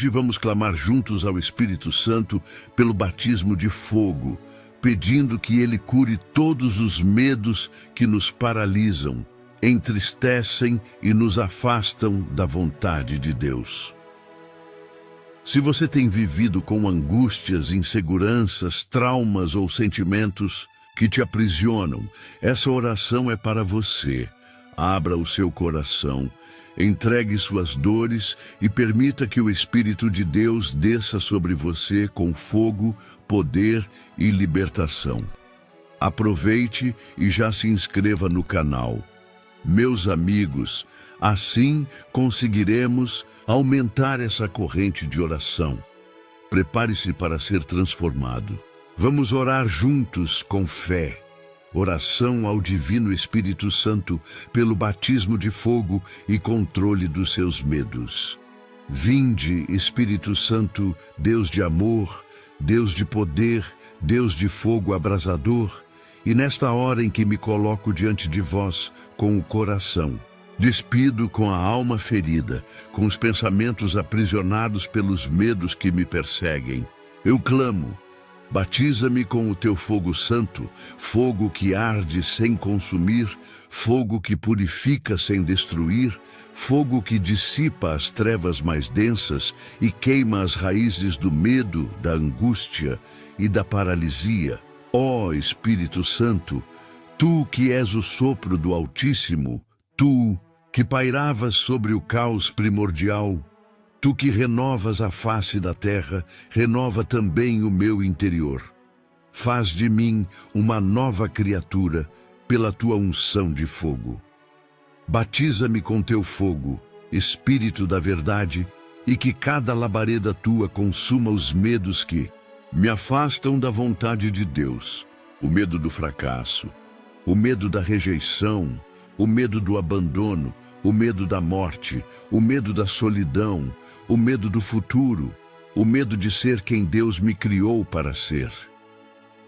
Hoje vamos clamar juntos ao Espírito Santo pelo batismo de fogo, pedindo que ele cure todos os medos que nos paralisam, entristecem e nos afastam da vontade de Deus. Se você tem vivido com angústias, inseguranças, traumas ou sentimentos que te aprisionam, essa oração é para você. Abra o seu coração, entregue suas dores e permita que o Espírito de Deus desça sobre você com fogo, poder e libertação. Aproveite e já se inscreva no canal. Meus amigos, assim conseguiremos aumentar essa corrente de oração. Prepare-se para ser transformado. Vamos orar juntos com fé. Oração ao Divino Espírito Santo pelo batismo de fogo e controle dos seus medos. Vinde, Espírito Santo, Deus de amor, Deus de poder, Deus de fogo abrasador, e nesta hora em que me coloco diante de vós com o coração, despido com a alma ferida, com os pensamentos aprisionados pelos medos que me perseguem, eu clamo: batiza-me com o teu fogo santo, fogo que arde sem consumir, fogo que purifica sem destruir, fogo que dissipa as trevas mais densas e queima as raízes do medo, da angústia e da paralisia. Ó Espírito Santo, tu que és o sopro do Altíssimo, tu que pairavas sobre o caos primordial, tu que renovas a face da terra, renova também o meu interior. Faz de mim uma nova criatura pela tua unção de fogo. Batiza-me com teu fogo, Espírito da verdade, e que cada labareda tua consuma os medos que me afastam da vontade de Deus, o medo do fracasso, o medo da rejeição, o medo do abandono, o medo da morte, o medo da solidão, o medo do futuro, o medo de ser quem Deus me criou para ser.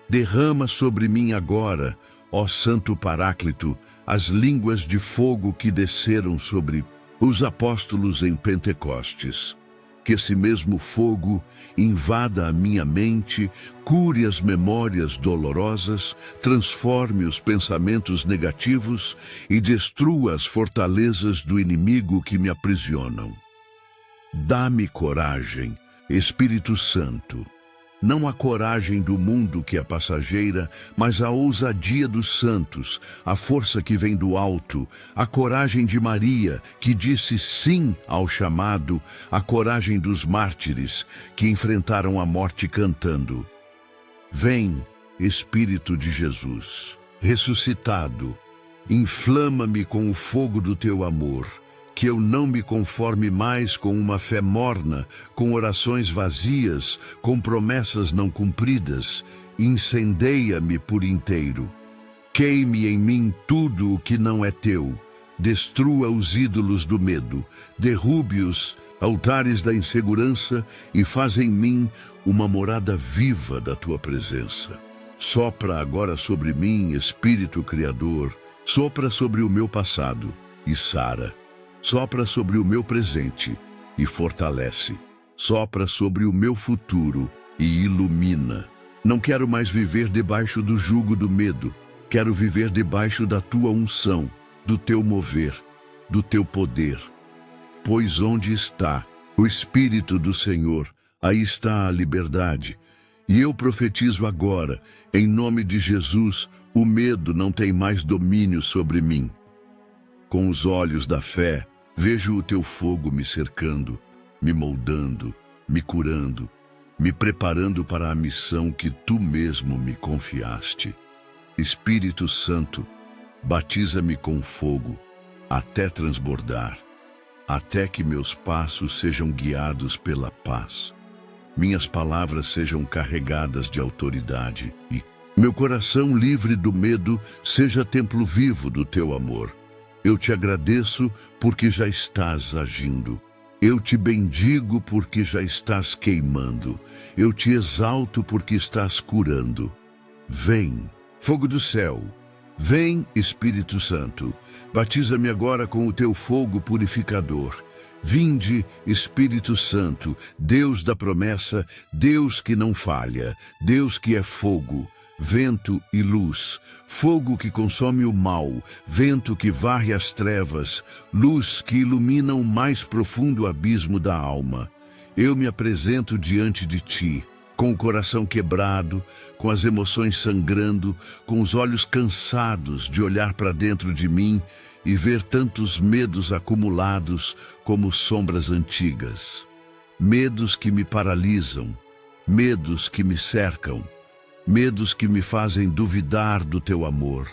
Derrama sobre mim agora, ó Santo Paráclito, as línguas de fogo que desceram sobre os apóstolos em Pentecostes. Que esse mesmo fogo invada a minha mente, cure as memórias dolorosas, transforme os pensamentos negativos e destrua as fortalezas do inimigo que me aprisionam. Dá-me coragem, Espírito Santo. Não a coragem do mundo que é passageira, mas a ousadia dos santos, a força que vem do alto, a coragem de Maria, que disse sim ao chamado, a coragem dos mártires, que enfrentaram a morte cantando. Vem, Espírito de Jesus, ressuscitado, inflama-me com o fogo do teu amor, que eu não me conforme mais com uma fé morna, com orações vazias, com promessas não cumpridas. Incendeia-me por inteiro. Queime em mim tudo o que não é teu. Destrua os ídolos do medo. Derrube os altares da insegurança e faz em mim uma morada viva da tua presença. Sopra agora sobre mim, Espírito Criador. Sopra sobre o meu passado e sara. Sopra sobre o meu presente e fortalece. Sopra sobre o meu futuro e ilumina. Não quero mais viver debaixo do jugo do medo. Quero viver debaixo da tua unção, do teu mover, do teu poder. Pois onde está o Espírito do Senhor, aí está a liberdade. E eu profetizo agora, em nome de Jesus, o medo não tem mais domínio sobre mim. Com os olhos da fé, vejo o teu fogo me cercando, me moldando, me curando, me preparando para a missão que tu mesmo me confiaste. Espírito Santo, batiza-me com fogo, até transbordar, até que meus passos sejam guiados pela paz, minhas palavras sejam carregadas de autoridade e meu coração livre do medo seja templo vivo do teu amor. Eu te agradeço porque já estás agindo. Eu te bendigo porque já estás queimando. Eu te exalto porque estás curando. Vem, fogo do céu, Vem, Espírito Santo, batiza-me agora com o teu fogo purificador. Vinde, Espírito Santo, Deus da promessa, Deus que não falha, Deus que é fogo, vento e luz, fogo que consome o mal, vento que varre as trevas, luz que ilumina o mais profundo abismo da alma. Eu me apresento diante de ti, com o coração quebrado, com as emoções sangrando, com os olhos cansados de olhar para dentro de mim e ver tantos medos acumulados como sombras antigas. Medos que me paralisam, medos que me cercam, medos que me fazem duvidar do teu amor,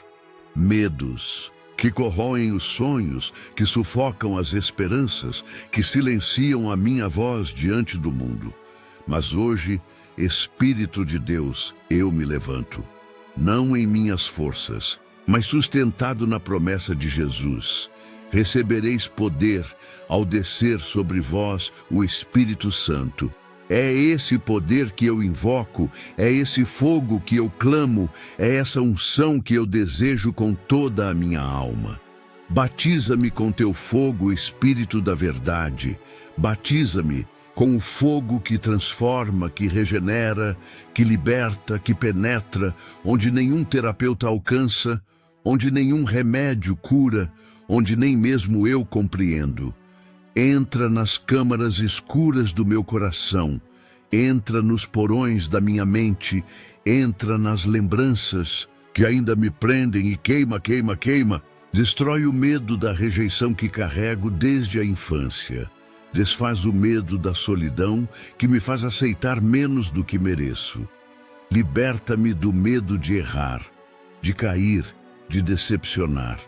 medos que corroem os sonhos, que sufocam as esperanças, que silenciam a minha voz diante do mundo. Mas hoje, Espírito de Deus, eu me levanto, não em minhas forças, mas sustentado na promessa de Jesus. Recebereis poder ao descer sobre vós o Espírito Santo. É esse poder que eu invoco, é esse fogo que eu clamo, é essa unção que eu desejo com toda a minha alma. Batiza-me com teu fogo, Espírito da verdade. Batiza-me com o fogo que transforma, que regenera, que liberta, que penetra, onde nenhum terapeuta alcança, onde nenhum remédio cura, onde nem mesmo eu compreendo. Entra nas câmaras escuras do meu coração, entra nos porões da minha mente, entra nas lembranças que ainda me prendem e queima, queima, queima. Destrói o medo da rejeição que carrego desde a infância. Desfaz o medo da solidão que me faz aceitar menos do que mereço. Liberta-me do medo de errar, de cair, de decepcionar.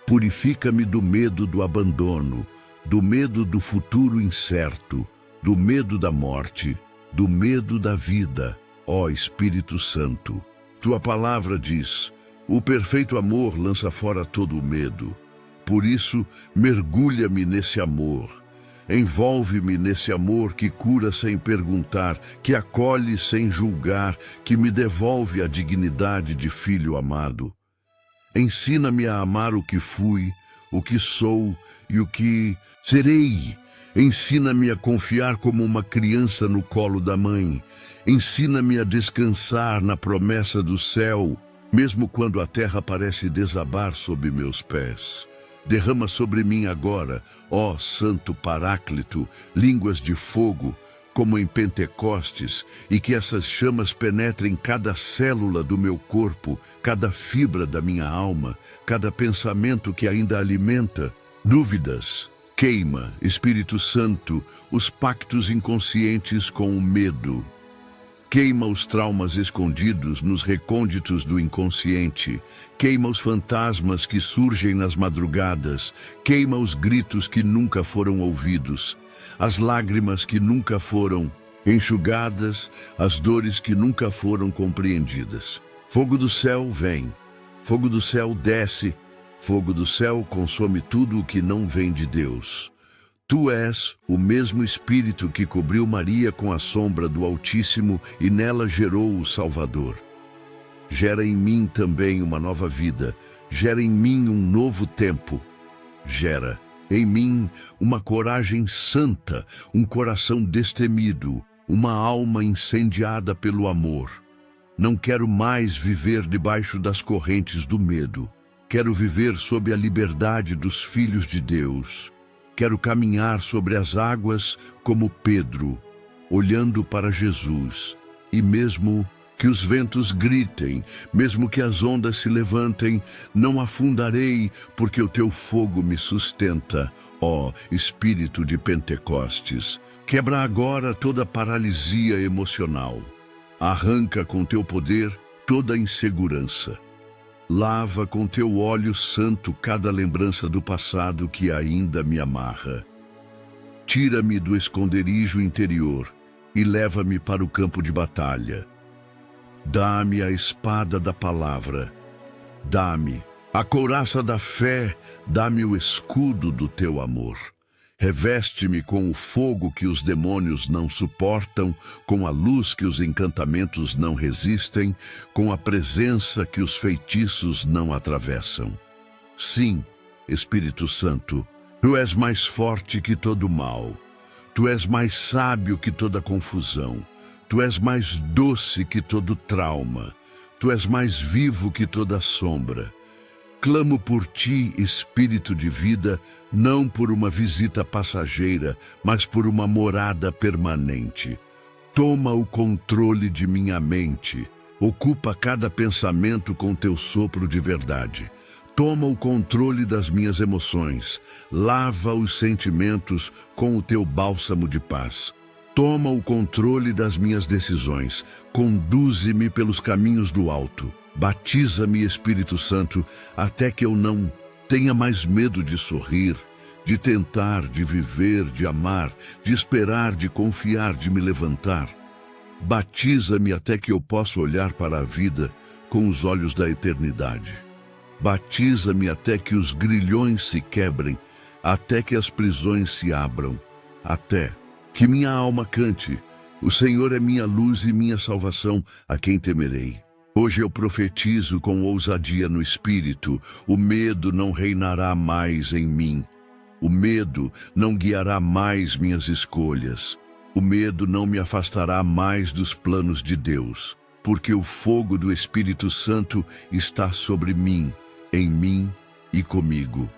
Purifica-me do medo do abandono, do medo do futuro incerto, do medo da morte, do medo da vida, ó Espírito Santo. Tua palavra diz: o perfeito amor lança fora todo o medo. Por isso, mergulha-me nesse amor. Envolve-me nesse amor que cura sem perguntar, que acolhe sem julgar, que me devolve a dignidade de filho amado. Ensina-me a amar o que fui, o que sou e o que serei. Ensina-me a confiar como uma criança no colo da mãe. Ensina-me a descansar na promessa do céu, mesmo quando a terra parece desabar sob meus pés. Derrama sobre mim agora, ó Santo Paráclito, línguas de fogo, como em Pentecostes, e que essas chamas penetrem cada célula do meu corpo, cada fibra da minha alma, cada pensamento que ainda alimenta dúvidas. Queima, Espírito Santo, os pactos inconscientes com o medo. Queima os traumas escondidos nos recônditos do inconsciente. Queima os fantasmas que surgem nas madrugadas. Queima os gritos que nunca foram ouvidos. As lágrimas que nunca foram enxugadas. As dores que nunca foram compreendidas. Fogo do céu vem. Fogo do céu desce. Fogo do céu consome tudo o que não vem de Deus. Tu és o mesmo Espírito que cobriu Maria com a sombra do Altíssimo e nela gerou o Salvador. Gera em mim também uma nova vida, gera em mim um novo tempo. Gera em mim uma coragem santa, um coração destemido, uma alma incendiada pelo amor. Não quero mais viver debaixo das correntes do medo. Quero viver sob a liberdade dos filhos de Deus. Quero caminhar sobre as águas como Pedro, olhando para Jesus. E mesmo que os ventos gritem, mesmo que as ondas se levantem, não afundarei, porque o teu fogo me sustenta, ó Espírito de Pentecostes. Quebra agora toda paralisia emocional. Arranca com teu poder toda insegurança. Lava com teu óleo santo cada lembrança do passado que ainda me amarra. Tira-me do esconderijo interior e leva-me para o campo de batalha. Dá-me a espada da palavra. Dá-me a couraça da fé. Dá-me o escudo do teu amor. Reveste-me com o fogo que os demônios não suportam, com a luz que os encantamentos não resistem, com a presença que os feitiços não atravessam. Sim, Espírito Santo, Tu és mais forte que todo mal. Tu és mais sábio que toda confusão. Tu és mais doce que todo trauma. Tu és mais vivo que toda sombra. Clamo por Ti, Espírito de vida, não por uma visita passageira, mas por uma morada permanente. Toma o controle de minha mente. Ocupa cada pensamento com Teu sopro de verdade. Toma o controle das minhas emoções. Lava os sentimentos com o Teu bálsamo de paz. Toma o controle das minhas decisões. Conduze-me pelos caminhos do alto. Batiza-me, Espírito Santo, até que eu não tenha mais medo de sorrir, de tentar, de viver, de amar, de esperar, de confiar, de me levantar. Batiza-me até que eu possa olhar para a vida com os olhos da eternidade. Batiza-me até que os grilhões se quebrem, até que as prisões se abram, até que minha alma cante: o Senhor é minha luz e minha salvação, a quem temerei? Hoje eu profetizo com ousadia no Espírito: o medo não reinará mais em mim. O medo não guiará mais minhas escolhas. O medo não me afastará mais dos planos de Deus, porque o fogo do Espírito Santo está sobre mim, em mim e comigo.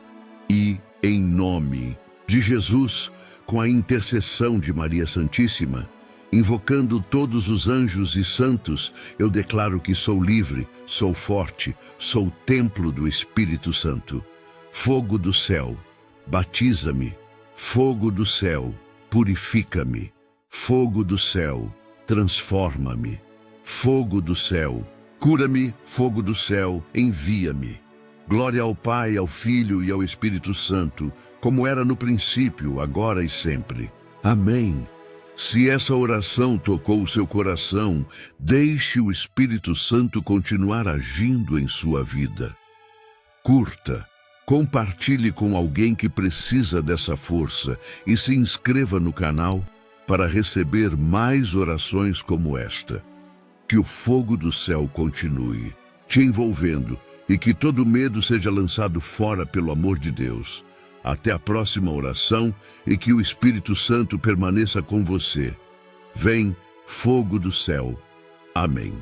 E, em nome de Jesus, com a intercessão de Maria Santíssima, invocando todos os anjos e santos, eu declaro que sou livre, sou forte, sou templo do Espírito Santo. Fogo do céu, batiza-me. Fogo do céu, purifica-me. Fogo do céu, transforma-me. Fogo do céu, cura-me. Fogo do céu, envia-me. Glória ao Pai, ao Filho e ao Espírito Santo, como era no princípio, agora e sempre. Amém. Se essa oração tocou o seu coração, deixe o Espírito Santo continuar agindo em sua vida. Curta, compartilhe com alguém que precisa dessa força e se inscreva no canal para receber mais orações como esta. Que o fogo do céu continue te envolvendo e que todo medo seja lançado fora pelo amor de Deus. Até a próxima oração e que o Espírito Santo permaneça com você. Vem, fogo do céu. Amém.